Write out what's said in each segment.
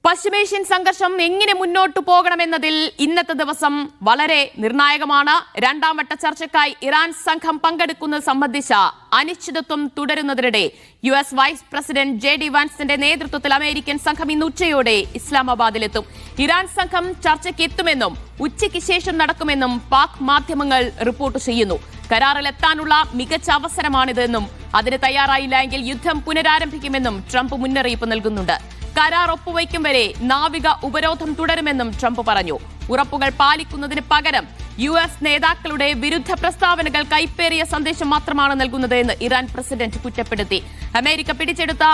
പശ്ചിമേഷ്യൻ സംഘർഷം എങ്ങനെ മുന്നോട്ടു പോകണമെന്നതിൽ ഇന്നത്തെ ദിവസം വളരെ നിർണായകമാണ്. രണ്ടാം വട്ട ചർച്ചയ്ക്കായി ഇറാൻ സംഘം പങ്കെടുക്കുന്നത് സംബന്ധിച്ച അനിശ്ചിതത്വം തുടരുന്നതിനിടെ US വൈസ് പ്രസിഡന്റ് JD വാൻസിന്റെ നേതൃത്വത്തിൽ അമേരിക്കൻ സംഘം ഇന്ന് ഉച്ചയോടെ ഇസ്ലാമാബാദിലെത്തും. ഇറാൻ സംഘം ചർച്ചയ്ക്ക് എത്തുമെന്നും ഉച്ചയ്ക്ക് ശേഷം നടക്കുമെന്നും പാക് മാധ്യമങ്ങൾ റിപ്പോർട്ട് ചെയ്യുന്നു. കരാറിലെത്താനുള്ള മികച്ച അവസരമാണിതെന്നും അതിന് തയ്യാറായില്ല എങ്കിൽ യുദ്ധം പുനരാരംഭിക്കുമെന്നും ട്രംപ് മുന്നറിയിപ്പ് നൽകുന്നുണ്ട്. കരാർ ഒപ്പുവയ്ക്കും വരെ നാവിക ഉപരോധം തുടരുമെന്നും ട്രംപ് പറഞ്ഞു. ഉറപ്പുകൾ പാലിക്കുന്നതിന് പകരം US നേതാക്കളുടെ വിരുദ്ധ പ്രസ്താവനകൾ കൈപ്പേറിയ സന്ദേശം മാത്രമാണ് നൽകുന്നത് എന്ന് ഇറാൻ പ്രസിഡന്റ് കുറ്റപ്പെടുത്തി. അമേരിക്ക പിടിച്ചെടുത്ത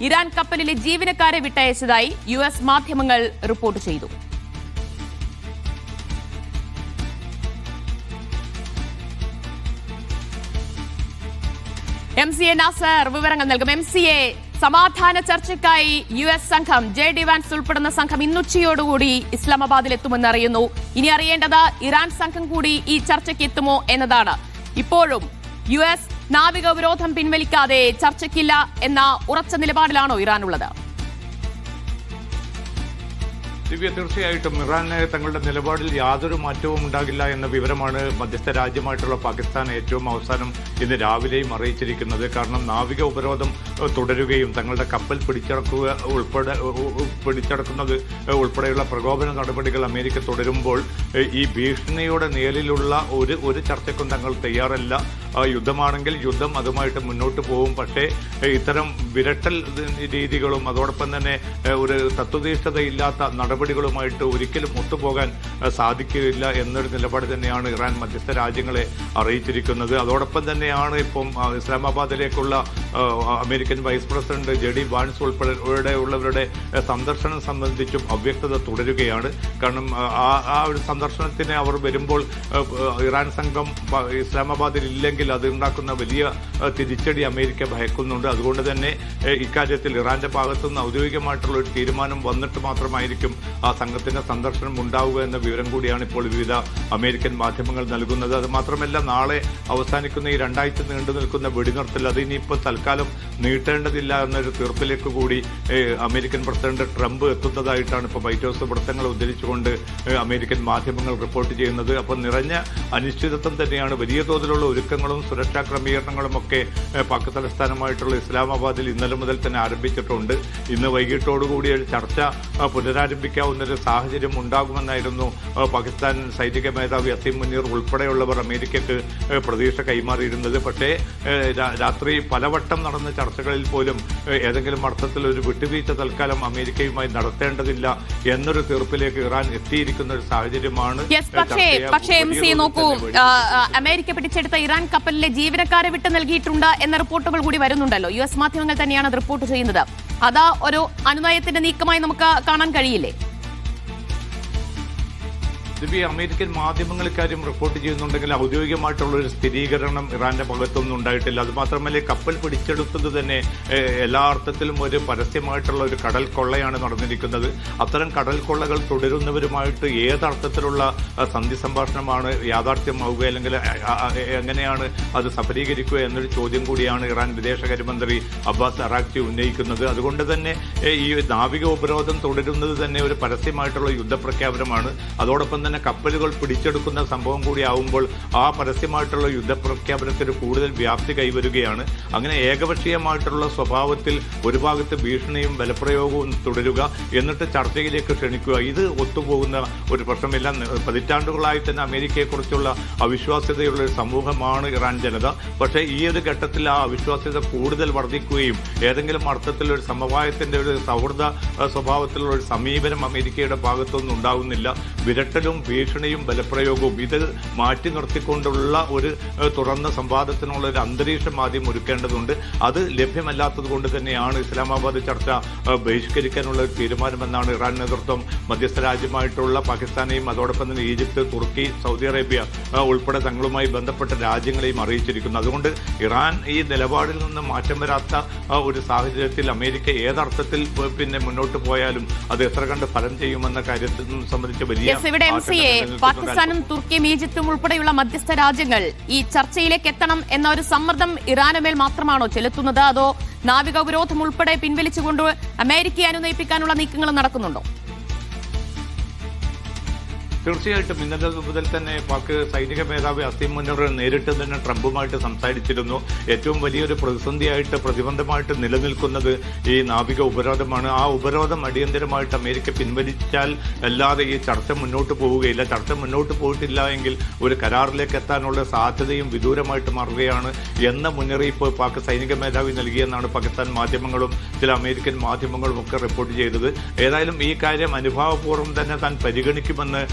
ഇറാൻ കപ്പലിലെ ജീവനക്കാരെ വിട്ടയച്ചതായി US മാധ്യമങ്ങൾ റിപ്പോർട്ട് ചെയ്തു. MCA നാസർ വിവരങ്ങൾ നൽകും. MCA, സമാധാന ചർച്ചയ്ക്കായി US സംഘം JD വാൻസ് ഉൾപ്പെടുന്ന സംഘം ഇന്നുച്ചയോടുകൂടി ഇസ്ലാമാബാദിൽ എത്തുമെന്ന് അറിയുന്നു. ഇനി അറിയേണ്ടത് ഇറാൻ സംഘം കൂടി ഈ ചർച്ചയ്ക്ക് എത്തുമോ എന്നതാണ്. ഇപ്പോഴും US നാവിക ഉപരോധം പിൻവലിക്കാതെ ചർച്ചയ്ക്കില്ല എന്ന ഉറച്ച നിലപാടിലാണോ ഇറാനുള്ളത്? തീർച്ചയായിട്ടും ഇറാന് തങ്ങളുടെ നിലപാടിൽ യാതൊരു മാറ്റവും ഉണ്ടാകില്ല എന്ന വിവരമാണ് മധ്യസ്ഥ രാജ്യമായിട്ടുള്ള പാകിസ്ഥാൻ ഏറ്റവും അവസാനം ഇന്ന് രാവിലെയും അറിയിച്ചിരിക്കുന്നത്. കാരണം നാവിക ഉപരോധം തുടരുകയും തങ്ങളുടെ കപ്പൽ പിടിച്ചടക്കുന്നത് ഉൾപ്പെടെയുള്ള പ്രകോപന നടപടികൾ അമേരിക്ക തുടരുമ്പോൾ ഈ ഭീഷണിയുടെ നിഴലിലുള്ള ഒരു ചർച്ചയ്ക്കും തങ്ങൾ തയ്യാറല്ല. യുദ്ധമാണെങ്കിൽ യുദ്ധം അതുമായിട്ട് മുന്നോട്ട് പോകും. പക്ഷേ ഇത്തരം വിരട്ടൽ രീതികളും അതോടൊപ്പം തന്നെ ഒരു തത്വനിഷ്ഠതയില്ലാത്ത നടപടികളുമായിട്ട് ഒരിക്കലും ഒത്തുപോകാൻ സാധിക്കില്ല എന്നൊരു നിലപാട് തന്നെയാണ് ഇറാൻ മധ്യസ്ഥ രാജ്യങ്ങളെ അറിയിച്ചിരിക്കുന്നത്. അതോടൊപ്പം തന്നെയാണ് ഇപ്പം ഇസ്ലാമാബാദിലേക്കുള്ള American vice president JD Vance ഉൾപ്പെടെയുള്ളവരുടെ സന്ദർശനം സംബന്ധിച്ചും അവ്യക്തത തുടരുകയാണ്. കാരണം ആ ഒരു സന്ദർശനത്തിന് അവർ വരുമ്പോൾ ഇറാൻ സംഘം ഇസ്ലാമാബാദിൽ ഇല്ലെങ്കിൽ അത് ഉണ്ടാക്കുന്ന വലിയ തിരിച്ചടി അമേരിക്ക ഭയക്കുന്നുണ്ട്. അതുകൊണ്ട് തന്നെ ഇക്കാര്യത്തിൽ ഇറാന്റെ ഭാഗത്തുനിന്ന് ഔദ്യോഗികമായിട്ടുള്ള ഒരു തീരുമാനം വന്നിട്ട് മാത്രമായിരിക്കും ആ സംഘത്തിന്റെ സന്ദർശനം ഉണ്ടാവുക എന്ന വിവരം കൂടിയാണ് ഇപ്പോൾ വിവിധ അമേരിക്കൻ മാധ്യമങ്ങൾ നൽകുന്നത്. അത് മാത്രമല്ല, നാളെ അവസാനിക്കുന്ന ഈ 2 ആഴ്ച നീണ്ടു നിൽക്കുന്ന വെടിനിർത്തൽ അത് ഇനിയിപ്പോൾ തൽക്കാലം നീട്ടേണ്ടതില്ല എന്നൊരു തീർപ്പിലേക്ക് കൂടി അമേരിക്കൻ പ്രസിഡന്റ് ട്രംപ് എത്തുന്നതായിട്ടാണ് ഇപ്പോൾ വൈറ്റ് ഹൗസ് വൃത്തങ്ങൾ ഉദ്ധരിച്ചുകൊണ്ട് അമേരിക്കൻ മാധ്യമങ്ങൾ റിപ്പോർട്ട് ചെയ്യുന്നത്. അപ്പോൾ നിറഞ്ഞ അനിശ്ചിതത്വം തന്നെയാണ്. വലിയ തോതിലുള്ള ഒരുക്കങ്ങളും സുരക്ഷാ ക്രമീകരണങ്ങളും ഒക്കെ പാക് തലസ്ഥാനമായിട്ടുള്ള ഇസ്ലാമാബാദിൽ ഇന്നലെ മുതൽ തന്നെ ആരംഭിച്ചിട്ടുണ്ട്. ഇന്ന് വൈകിട്ടോടുകൂടി ഒരു ചർച്ച പുനരാരംഭിക്കാവുന്നൊരു സാഹചര്യം ഉണ്ടാകുമെന്നായിരുന്നു പാകിസ്ഥാൻ സൈനിക മേധാവി അസീം മുനീർ ഉൾപ്പെടെയുള്ളവർ അമേരിക്കക്ക് പ്രതീക്ഷ കൈമാറിയിരുന്നത്. പക്ഷേ രാത്രി പലവട്ടം നടന്ന ചർച്ചകളിൽ പോലും ഏതെങ്കിലും അർത്ഥത്തിൽ ഒരു വിട്ടുവീഴ്ച തൽക്കാലം അമേരിക്കയുമായി നടത്തേണ്ടതില്ല എന്നൊരു തീർപ്പിലേക്ക് ഇറാൻ എത്തിയിരിക്കുന്ന ഒരു സാഹചര്യമാണ്. പക്ഷേ നോക്കൂ, അമേരിക്ക പിടിച്ചെടുത്ത ഇറാൻ കപ്പലിലെ ജീവനക്കാരെ വിട്ടു നൽകിയിട്ടുണ്ട് എന്ന റിപ്പോർട്ടുകൾ കൂടി വരുന്നുണ്ടല്ലോ. US മാധ്യമങ്ങൾ തന്നെയാണ് അത് റിപ്പോർട്ട് ചെയ്യുന്നത്. അതാ ഒരു അനുനയത്തിന്റെ നീക്കമായി നമുക്ക് കാണാൻ കഴിയില്ലേ? അമേരിക്കൻ മാധ്യമങ്ങൾ ഇക്കാര്യം റിപ്പോർട്ട് ചെയ്യുന്നുണ്ടെങ്കിൽ ഔദ്യോഗികമായിട്ടുള്ള ഒരു സ്ഥിരീകരണം ഇറാന്റെ ഭാഗത്തൊന്നും ഉണ്ടായിട്ടില്ല. അതുമാത്രമല്ല, കപ്പൽ പിടിച്ചെടുത്തത് തന്നെ എല്ലാ അർത്ഥത്തിലും ഒരു പരസ്യമായിട്ടുള്ള ഒരു കടൽ കൊള്ളയാണ് നടന്നിരിക്കുന്നത്. അത്തരം കടൽ കൊള്ളകൾ തുടരുന്നവരുമായിട്ട് ഏതർത്ഥത്തിലുള്ള സന്ധി സംഭാഷണമാണ് യാഥാർത്ഥ്യമാവുക, അല്ലെങ്കിൽ എങ്ങനെയാണ് അത് സഫലീകരിക്കുക എന്നൊരു ചോദ്യം കൂടിയാണ് ഇറാൻ വിദേശകാര്യമന്ത്രി അബ്ബാസ് അറാഖ്ചി ഉന്നയിക്കുന്നത്. അതുകൊണ്ട് തന്നെ ഈ നാവിക ഉപരോധം തുടരുന്നത് തന്നെ ഒരു പരസ്യമായിട്ടുള്ള യുദ്ധപ്രഖ്യാപനമാണ്. അതോടൊപ്പം തന്നെ കപ്പലുകൾ പിടിച്ചെടുക്കുന്ന സംഭവം കൂടി ആവുമ്പോൾ ആ പരസ്യമായിട്ടുള്ള യുദ്ധപ്രഖ്യാപനത്തിന് കൂടുതൽ വ്യാപ്തി കൈവരുകയാണ്. അങ്ങനെ ഏകപക്ഷീയമായിട്ടുള്ള സ്വഭാവത്തിൽ ഒരു ഭാഗത്ത് ഭീഷണിയും ബലപ്രയോഗവും തുടരുക, എന്നിട്ട് ചർച്ചയിലേക്ക് ക്ഷണിക്കുക, ഇത് ഒത്തുപോകുന്ന ഒരു പ്രശ്നമില്ല. പതിറ്റാണ്ടുകളായി തന്നെ അമേരിക്കയെക്കുറിച്ചുള്ള അവിശ്വാസ്യതയുള്ള ഒരു സമൂഹമാണ് ഇറാൻ ജനത. പക്ഷേ ഈ ഒരു ഘട്ടത്തിൽ ആ അവിശ്വാസ്യത കൂടുതൽ വർദ്ധിക്കുകയും ഏതെങ്കിലും അർത്ഥത്തിൽ ഒരു സമവായത്തിന്റെ ഒരു സൗഹൃദ സ്വഭാവത്തിലുള്ള ഒരു സമീപനം അമേരിക്കയുടെ ഭാഗത്തൊന്നും ഉണ്ടാകുന്നില്ല. വിരട്ടലും ഭീഷണിയും ബലപ്രയോഗവും ഇത് മാറ്റി നിർത്തിക്കൊണ്ടുള്ള ഒരു തുറന്ന സംവാദത്തിനുള്ള ഒരു അന്തരീക്ഷം ആദ്യം ഒരുക്കേണ്ടതുണ്ട്. അത് ലഭ്യമല്ലാത്തത് കൊണ്ട് തന്നെയാണ് ഇസ്ലാമാബാദ് ചർച്ച ബഹിഷ്കരിക്കാനുള്ള ഒരു തീരുമാനമെന്നാണ് ഇറാൻ നേതൃത്വം മധ്യസ്ഥ രാജ്യമായിട്ടുള്ള പാകിസ്ഥാനെയും അതോടൊപ്പം തന്നെ ഈജിപ്ത്, തുർക്കി, സൗദി അറേബ്യ ഉൾപ്പെടെ തങ്ങളുമായി ബന്ധപ്പെട്ട രാജ്യങ്ങളെയും അറിയിച്ചിരിക്കുന്നു. അതുകൊണ്ട് ഇറാൻ ഈ നിലപാടിൽ നിന്ന് മാറ്റം വരാത്ത ഒരു സാഹചര്യത്തിൽ അമേരിക്ക ഏതർത്ഥത്തിൽ പിന്നെ മുന്നോട്ട് പോയാലും അത് എത്ര കണ്ട് ഫലം ചെയ്യുമെന്ന കാര്യത്തെ സംബന്ധിച്ച് വലിയ പക്ഷേ പാകിസ്ഥാനും തുർക്കിയും ഈജിപ്തും ഉൾപ്പെടെയുള്ള മധ്യസ്ഥ രാജ്യങ്ങൾ ഈ ചർച്ചയിലേക്ക് എത്തണം എന്ന ഒരു സമ്മർദ്ദം ഇറാനുമേൽ മാത്രമാണോ ചെലുത്തുന്നത്, അതോ നാവിക ഉപരോധം ഉൾപ്പെടെ പിൻവലിച്ചുകൊണ്ട് അമേരിക്കയെ അനുനയിപ്പിക്കാനുള്ള നീക്കങ്ങൾ നടക്കുന്നുണ്ടോ? തീർച്ചയായിട്ടും ഇന്നലെ മുതൽ തന്നെ പാക് സൈനിക മേധാവി അസീം മുനീർ നേരിട്ട് തന്നെ ട്രംപുമായിട്ട് സംസാരിച്ചിരുന്നു. ഏറ്റവും വലിയൊരു പ്രതിസന്ധിയായിട്ട് പ്രതിബന്ധമായിട്ട് നിലനിൽക്കുന്നത് ഈ നാവിക ഉപരോധമാണ്. ആ ഉപരോധം അടിയന്തരമായിട്ട് അമേരിക്ക പിൻവലിച്ചാൽ അല്ലാതെ ഈ ചർച്ച മുന്നോട്ട് പോവുകയില്ല. ചർച്ച മുന്നോട്ട് പോയിട്ടില്ല എങ്കിൽ ഒരു കരാറിലേക്ക് എത്താനുള്ള സാധ്യതയും വിദൂരമായിട്ട് മാറുകയാണ് എന്ന മുന്നറിയിപ്പ് പാക് സൈനിക മേധാവി നൽകിയെന്നാണ് പാകിസ്ഥാൻ മാധ്യമങ്ങളും ചില അമേരിക്കൻ മാധ്യമങ്ങളും ഒക്കെ റിപ്പോർട്ട് ചെയ്തത്. ഏതായാലും ഈ കാര്യം അനുഭാവപൂർവ്വം തന്നെ താൻ പരിഗണിക്കുമെന്ന്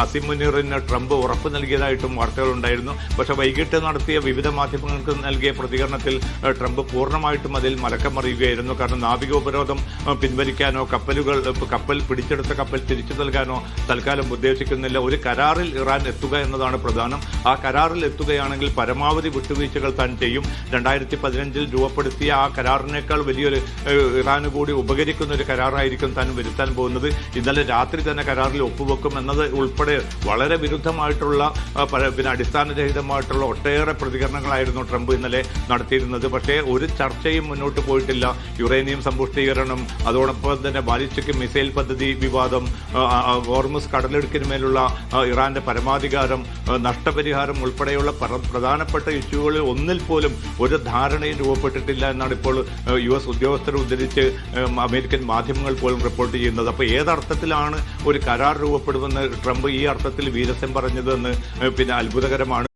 അസീം മുനീറിന് ട്രംപ് ഉറപ്പ് നൽകിയതായിട്ടും വാർത്തകളുണ്ടായിരുന്നു. പക്ഷേ വൈകിട്ട് നടത്തിയ വിവിധ മാധ്യമങ്ങൾക്ക് നൽകിയ പ്രതികരണത്തിൽ ട്രംപ് പൂർണ്ണമായിട്ടും അതിൽ മലക്കം മറിയുകയായിരുന്നു. കാരണം നാവിക ഉപരോധം പിൻവലിക്കാനോ കപ്പൽ പിടിച്ചെടുത്ത കപ്പൽ തിരിച്ചു നൽകാനോ തൽക്കാലം ഉദ്ദേശിക്കുന്നില്ല. ഒരു കരാറിൽ ഇറാൻ എത്തുക എന്നതാണ് പ്രധാനം. ആ കരാറിൽ എത്തുകയാണെങ്കിൽ പരമാവധി വിട്ടുവീഴ്ചകൾ താൻ ചെയ്യും. 2015 രൂപപ്പെടുത്തിയ ആ കരാറിനേക്കാൾ വലിയൊരു ഇറാന് കൂടി ഉപകരിക്കുന്ന ഒരു കരാറായിരിക്കും താൻ വരുത്താൻ പോകുന്നത്. ഇന്നലെ രാത്രി തന്നെ കരാറിൽ ഒപ്പുവെക്കും എന്നത് ഉൾപ്പെടെ വളരെ വിരുദ്ധമായിട്ടുള്ള പിന്നെ അടിസ്ഥാനരഹിതമായിട്ടുള്ള ഒട്ടേറെ പ്രതികരണങ്ങളായിരുന്നു ട്രംപ് ഇന്നലെ നടത്തിയിരുന്നത്. പക്ഷേ ഒരു ചർച്ചയും മുന്നോട്ട് പോയിട്ടില്ല. യുറേനിയം സമ്പുഷ്ടീകരണം, അതോടൊപ്പം തന്നെ ബാലിസ്റ്റിക് മിസൈൽ പദ്ധതി വിവാദം, ഹോർമുസ് കടലിടുക്കിന്മേലുള്ള ഇറാന്റെ പരമാധികാരം, നഷ്ടപരിഹാരം ഉൾപ്പെടെയുള്ള പ്രധാനപ്പെട്ട ഇഷ്യൂകളിൽ ഒന്നിൽ പോലും ഒരു ധാരണയും രൂപപ്പെട്ടിട്ടില്ല എന്നാണ് ഇപ്പോൾ US ഉദ്യോഗസ്ഥരെ ഉദ്ധരിച്ച് അമേരിക്കൻ മാധ്യമങ്ങൾ പോലും റിപ്പോർട്ട് ചെയ്യുന്നത്. അപ്പോൾ ഏതർത്ഥത്തിലാണ് ഒരു കരാർ രൂപപ്പെടുമെന്ന് ട്രംപ് ഈ അർത്ഥത്തിൽ വീരസ്യം പറഞ്ഞതെന്ന് പിന്നെ അത്ഭുതകരമാണ്.